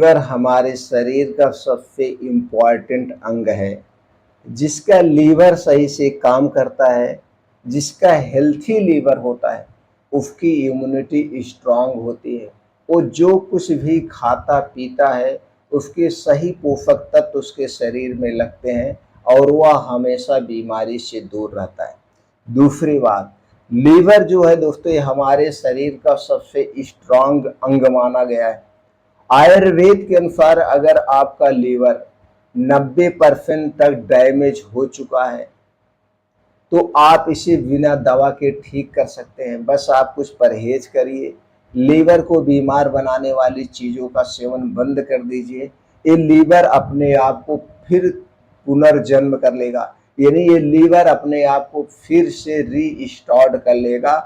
Liver हमारे शरीर का सबसे इम्पॉर्टेंट अंग है। जिसका लीवर सही से काम करता है, जिसका हेल्थी लीवर होता है, उसकी इम्यूनिटी स्ट्रांग होती है। वो जो कुछ भी खाता पीता है, उसके सही पोषक तत्व उसके शरीर में लगते हैं और वह हमेशा बीमारी से दूर रहता है। दूसरी बात, लीवर जो है दोस्तों, ये हमारे शरीर का सबसे स्ट्रांग अंग माना गया है। आयुर्वेद के अनुसार अगर आपका लीवर 90% तक डैमेज हो चुका है तो आप इसे बिना दवा के ठीक कर सकते हैं। बस आप कुछ परहेज करिए, लीवर को बीमार बनाने वाली चीज़ों का सेवन बंद कर दीजिए। ये लीवर अपने आप को फिर पुनर्जन्म कर लेगा, यानी ये लीवर अपने आप को फिर से रीस्टोर्ड कर लेगा,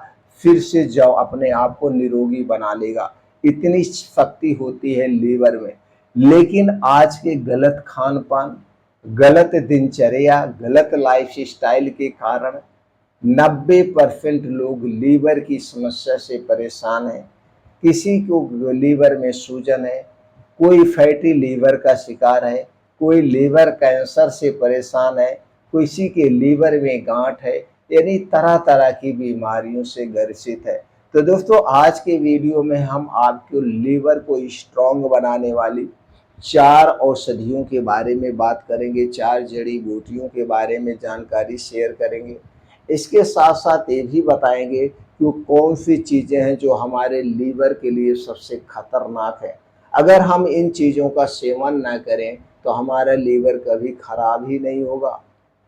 फिर से जो अपने आप को निरोगी बना लेगा। इतनी शक्ति होती है लीवर में। लेकिन आज के गलत खान पान, गलत दिनचर्या, गलत लाइफस्टाइल के कारण 90% लोग लीवर की समस्या से परेशान हैं। किसी को लीवर में सूजन है, कोई फैटी लीवर का शिकार है, कोई लीवर कैंसर से परेशान है, किसी के लीवर में गांठ है, यानी तरह तरह की बीमारियों से ग्रसित है। तो दोस्तों, आज के वीडियो में हम आपको लीवर को स्ट्रांग बनाने वाली 4 औषधियों के बारे में बात करेंगे, 4 जड़ी बूटियों के बारे में जानकारी शेयर करेंगे। इसके साथ साथ ये भी बताएंगे कि वो कौन सी चीज़ें हैं जो हमारे लीवर के लिए सबसे खतरनाक है। अगर हम इन चीज़ों का सेवन ना करें तो हमारा लीवर कभी खराब ही नहीं होगा,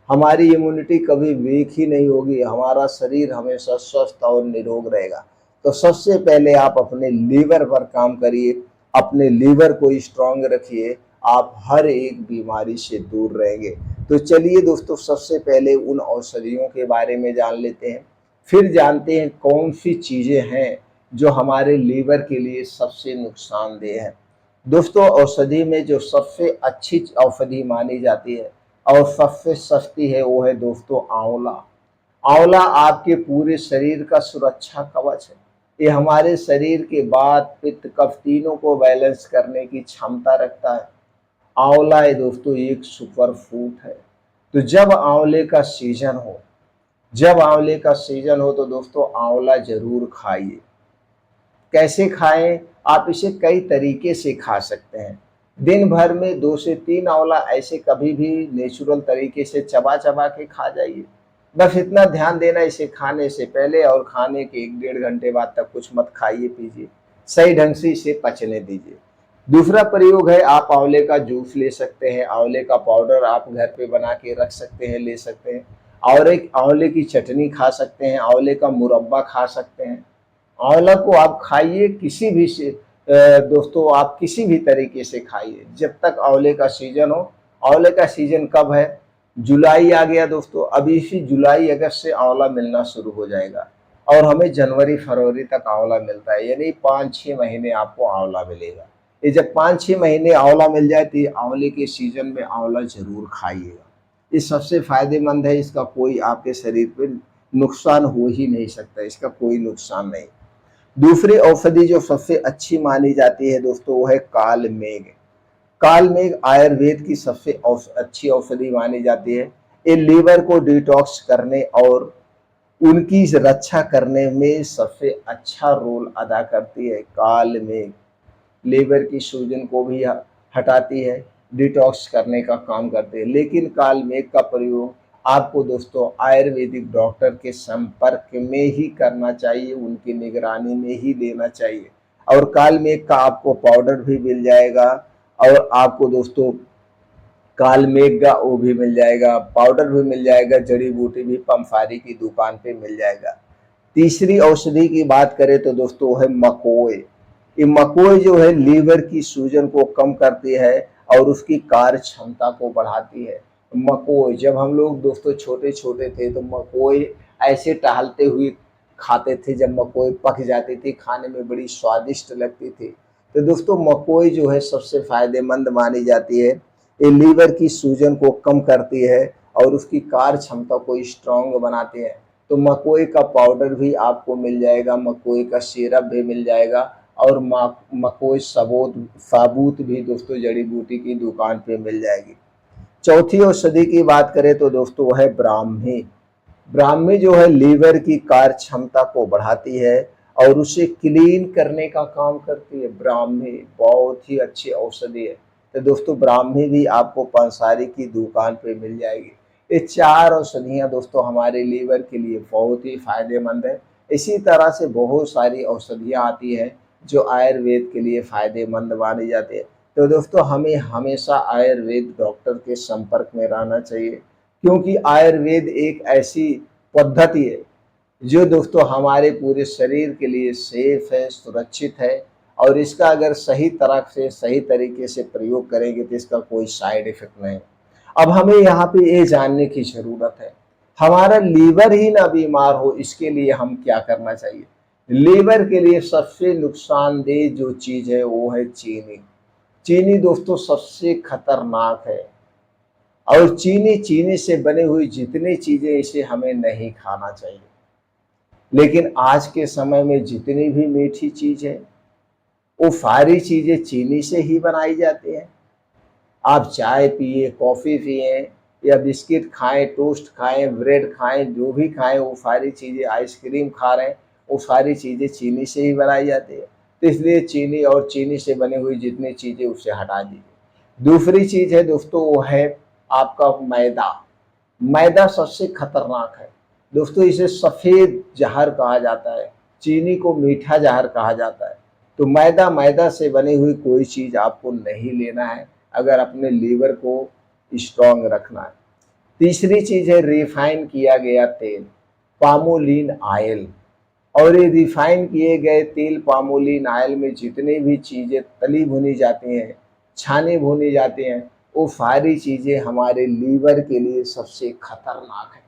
हमारी इम्यूनिटी कभी वीक ही नहीं होगी, हमारा शरीर हमेशा स्वस्थ और निरोग रहेगा। तो सबसे पहले आप अपने लीवर पर काम करिए, अपने लीवर को स्ट्रांग रखिए, आप हर एक बीमारी से दूर रहेंगे। तो चलिए दोस्तों, सबसे पहले उन औषधियों के बारे में जान लेते हैं, फिर जानते हैं कौन सी चीज़ें हैं जो हमारे लीवर के लिए सबसे नुकसानदेह है। दोस्तों, औषधि में जो सबसे अच्छी औषधि मानी जाती है और सबसे सस्ती है वो है दोस्तों आंवला। आंवला आपके पूरे शरीर का सुरक्षा कवच है। ये हमारे शरीर के वात, पित्त, कफ तीनों को बैलेंस करने की क्षमता रखता है। आंवला है दोस्तों एक सुपर फूड है। तो जब आंवले का सीजन हो तो दोस्तों आंवला जरूर खाइए। कैसे खाएं? आप इसे कई तरीके से खा सकते हैं। दिन भर में 2 से 3 आंवला ऐसे कभी भी नेचुरल तरीके से चबा चबा के खा जाइए। बस इतना ध्यान देना, इसे खाने से पहले और खाने के 1 डेढ़ घंटे बाद तक कुछ मत खाइए पीजिए, सही ढंग से इसे पचने दीजिए। दूसरा प्रयोग है, आप आंवले का जूस ले सकते हैं, आंवले का पाउडर आप घर पे बना के रख सकते हैं, ले सकते हैं। और एक आंवले की चटनी खा सकते हैं, आंवले का मुरब्बा खा सकते हैं। आंवला को आप खाइए किसी भी से दोस्तों, आप किसी भी तरीके से खाइए जब तक आंवले का सीजन हो। आंवले का सीजन कब है? जुलाई आ गया दोस्तों, अभी इसी जुलाई अगस्त से आंवला मिलना शुरू हो जाएगा और हमें जनवरी फरवरी तक आंवला मिलता है, यानी 5-6 महीने आपको आंवला मिलेगा। ये जब 5-6 महीने आंवला मिल जाए तो ये आंवले के सीजन में आंवला जरूर खाइएगा। ये सबसे फायदेमंद है, इसका कोई आपके शरीर पे नुकसान हो ही नहीं सकता, इसका कोई नुकसान नहीं। दूसरी औषधि जो सबसे अच्छी मानी जाती है दोस्तों वो है काल मेघ। काल मेघ आयुर्वेद की सबसे अच्छी औषधि मानी जाती है। ये लीवर को डिटॉक्स करने और उनकी रक्षा करने में सबसे अच्छा रोल अदा करती है। काल मेघ लीवर की सूजन को भी हटाती है, डिटॉक्स करने का काम करते हैं। लेकिन काल मेघ का प्रयोग आपको दोस्तों आयुर्वेदिक डॉक्टर के संपर्क में ही करना चाहिए, उनकी निगरानी में ही लेना चाहिए। और काल मेघ का आपको पाउडर भी मिल जाएगा और आपको दोस्तों काल मेघ का वो भी मिल जाएगा, पाउडर भी मिल जाएगा, जड़ी बूटी भी पंसारी की दुकान पे मिल जाएगा। तीसरी औषधि की बात करें तो दोस्तों है मकोए। ये मकोए जो है लीवर की सूजन को कम करती है और उसकी कार्य क्षमता को बढ़ाती है। मकोए, जब हम लोग दोस्तों छोटे छोटे थे तो मकोए ऐसे टहलते हुए खाते थे, जब मकोए पक जाती थी खाने में बड़ी स्वादिष्ट लगती थी। तो दोस्तों मकोए जो है सबसे फायदेमंद मानी जाती है। ये लीवर की सूजन को कम करती है और उसकी कार्य क्षमता को स्ट्रांग बनाती है। तो मकोई का पाउडर भी आपको मिल जाएगा, मकोई का सिरप भी मिल जाएगा और मकोई साबूत भी दोस्तों जड़ी बूटी की दुकान पे मिल जाएगी। चौथी औषधि की बात करें तो दोस्तों वो है ब्राह्मी। ब्राह्मी जो है लीवर की कार्य क्षमता को बढ़ाती है और उसे क्लीन करने का काम करती है। ब्राह्मी बहुत ही अच्छी औषधि है। तो दोस्तों ब्राह्मी भी आपको पंसारी की दुकान पे मिल जाएगी। ये चार औषधियाँ दोस्तों हमारे लीवर के लिए बहुत ही फायदेमंद है। इसी तरह से बहुत सारी औषधियाँ आती हैं जो आयुर्वेद के लिए फायदेमंद मानी जाती है। तो दोस्तों हमें हमेशा आयुर्वेद डॉक्टर के संपर्क में रहना चाहिए, क्योंकि आयुर्वेद एक ऐसी पद्धति है जो दोस्तों हमारे पूरे शरीर के लिए सेफ है, सुरक्षित है और इसका अगर सही तरह से सही तरीके से प्रयोग करेंगे तो इसका कोई साइड इफेक्ट नहीं। अब हमें यहाँ पे ये जानने की ज़रूरत है, हमारा लीवर ही ना बीमार हो इसके लिए हम क्या करना चाहिए। लीवर के लिए सबसे नुकसानदेह जो चीज़ है वो है चीनी। चीनी दोस्तों सबसे खतरनाक है और चीनी चीनी से बनी हुई जितनी चीज़ें इसे हमें नहीं खाना चाहिए। लेकिन आज के समय में जितनी भी मीठी चीज़ है वो सारी चीज़ें चीनी से ही बनाई जाती हैं। आप चाय पिए, कॉफ़ी पिए या बिस्किट खाएं, टोस्ट खाएं, ब्रेड खाएं, जो भी खाएं वो सारी चीज़ें, आइसक्रीम खा रहे हैं वो सारी चीज़ें चीनी से ही बनाई जाती है। तो इसलिए चीनी और चीनी से बनी हुई जितनी चीज़ें उसे हटा दीजिए। दूसरी चीज़ है दोस्तों वो है आपका मैदा। मैदा सबसे खतरनाक है दोस्तों, इसे सफ़ेद जहर कहा जाता है, चीनी को मीठा जहर कहा जाता है। तो मैदा मैदा से बनी हुई कोई चीज़ आपको नहीं लेना है अगर अपने लीवर को स्ट्रांग रखना है। तीसरी चीज़ है रिफाइन किया गया तेल, पामोलिन ऑयल। और ये रिफाइन किए गए तेल पामोलिन ऑयल में जितनी भी चीज़ें तली भुनी जाती हैं, छानी भुनी जाती हैं, वो सारी चीज़ें हमारे लीवर के लिए सबसे खतरनाक है।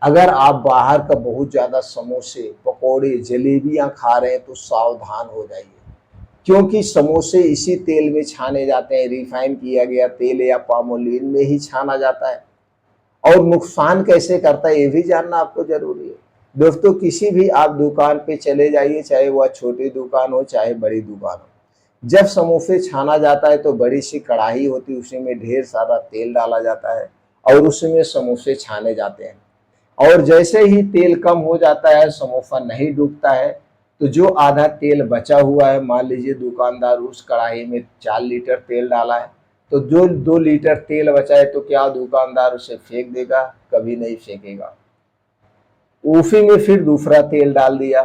अगर आप बाहर का बहुत ज़्यादा समोसे, पकौड़े, जलेबियाँ खा रहे हैं तो सावधान हो जाइए, क्योंकि समोसे इसी तेल में छाने जाते हैं, रिफाइन किया गया तेल या पामोलिन में ही छाना जाता है। और नुकसान कैसे करता है ये भी जानना आपको जरूरी है। दोस्तों किसी भी आप दुकान पे चले जाइए, चाहे वह छोटी दुकान हो चाहे बड़ी दुकान हो, जब समोसे छाना जाता है तो बड़ी सी कढ़ाई होती है, उसी में ढेर सारा तेल डाला जाता है और उसमें समोसे छाने जाते हैं। और जैसे ही तेल कम हो जाता है, समोसा नहीं डूबता है, तो जो आधा तेल बचा हुआ है, मान लीजिए दुकानदार उस कढ़ाई में 4 लीटर तेल डाला है, तो जो 2 लीटर तेल बचा है तो क्या दुकानदार उसे फेंक देगा? कभी नहीं फेंकेगा। उसी में फिर दूसरा तेल डाल दिया,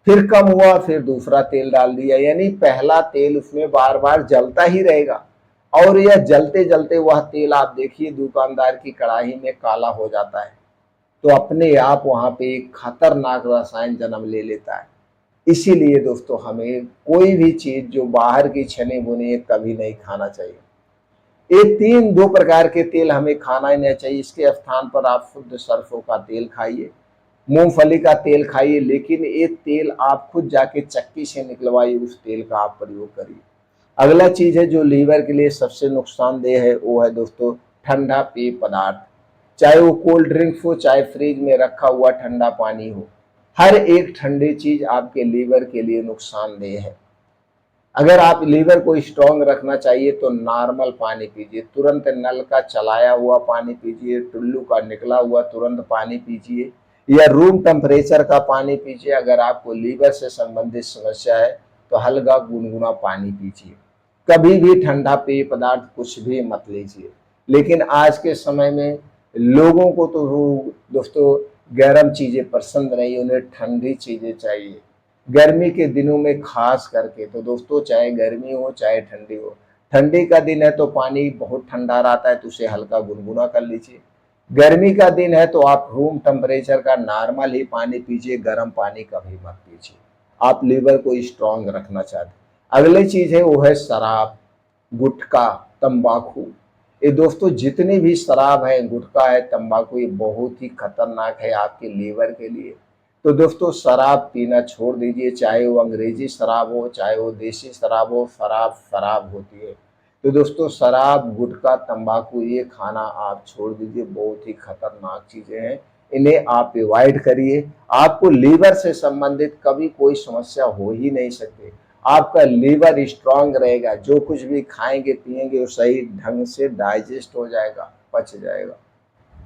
फिर कम हुआ फिर दूसरा तेल डाल दिया, यानी पहला तेल उसमें बार बार जलता ही रहेगा। और यह जलते जलते वह तेल आप देखिए दुकानदार की कढ़ाई में काला हो जाता है। तो अपने आप वहां पे एक खतरनाक रसायन जन्म ले लेता है। इसीलिए दोस्तों हमें कोई भी चीज जो बाहर की छनी भुनी है कभी नहीं खाना चाहिए। ये दो प्रकार के तेल हमें खाना ही नहीं चाहिए। इसके स्थान पर आप शुद्ध सरसों का तेल खाइए, मूंगफली का तेल खाइए, लेकिन ये तेल आप खुद जाके चक्की से निकलवाइए, उस तेल का आप प्रयोग करिए। अगला चीज है जो लीवर के लिए सबसे नुकसानदेह है वो है दोस्तों ठंडा पेय पदार्थ। चाहे वो कोल्ड ड्रिंक्स हो चाहे फ्रिज में रखा हुआ ठंडा पानी हो, हर एक ठंडी चीज आपके लीवर के लिए नुकसानदेह है। अगर आप लीवर को स्ट्रांग रखना चाहिए तो नॉर्मल पानी पीजिए, तुरंत नल का चलाया हुआ पानी पीजिए, टुल्लू का निकला हुआ तुरंत पानी पीजिए या रूम टेम्परेचर का पानी पीजिए। अगर आपको लीवर से संबंधित समस्या है तो हल्का गुनगुना पानी पीजिए। कभी भी ठंडा पेय पदार्थ कुछ भी मत लीजिए। लेकिन आज के समय में लोगों को तो दोस्तों गर्म चीजें पसंद नहीं, उन्हें ठंडी चीजें चाहिए। गर्मी के दिनों में खास करके तो दोस्तों चाहे गर्मी हो चाहे ठंडी हो, ठंडी का दिन है तो पानी बहुत ठंडा रहता है तो उसे हल्का गुनगुना कर लीजिए। गर्मी का दिन है तो आप रूम टेम्परेचर का नॉर्मल ही पानी पीजिए, गर्म पानी कभी मत पीजिए। आप लीवर को स्ट्रांग रखना चाहते। अगली चीज है वो है शराब, गुटखा, तंबाकू। ये दोस्तों जितनी भी शराब है, गुटखा है, तंबाकू, ये बहुत ही खतरनाक है आपके लीवर के लिए। तो दोस्तों शराब पीना छोड़ दीजिए, चाहे वो अंग्रेजी शराब हो चाहे वो देसी शराब हो, शराब शराब होती है। तो दोस्तों शराब, गुटखा, तंबाकू ये खाना आप छोड़ दीजिए, बहुत ही खतरनाक चीज़ें हैं। इन्हें आप अवॉइड करिए। आपको लीवर से संबंधित कभी कोई समस्या हो ही नहीं सकती। आपका लीवर स्ट्रांग रहेगा, जो कुछ भी खाएंगे पिएंगे वो सही ढंग से डाइजेस्ट हो जाएगा, पच जाएगा।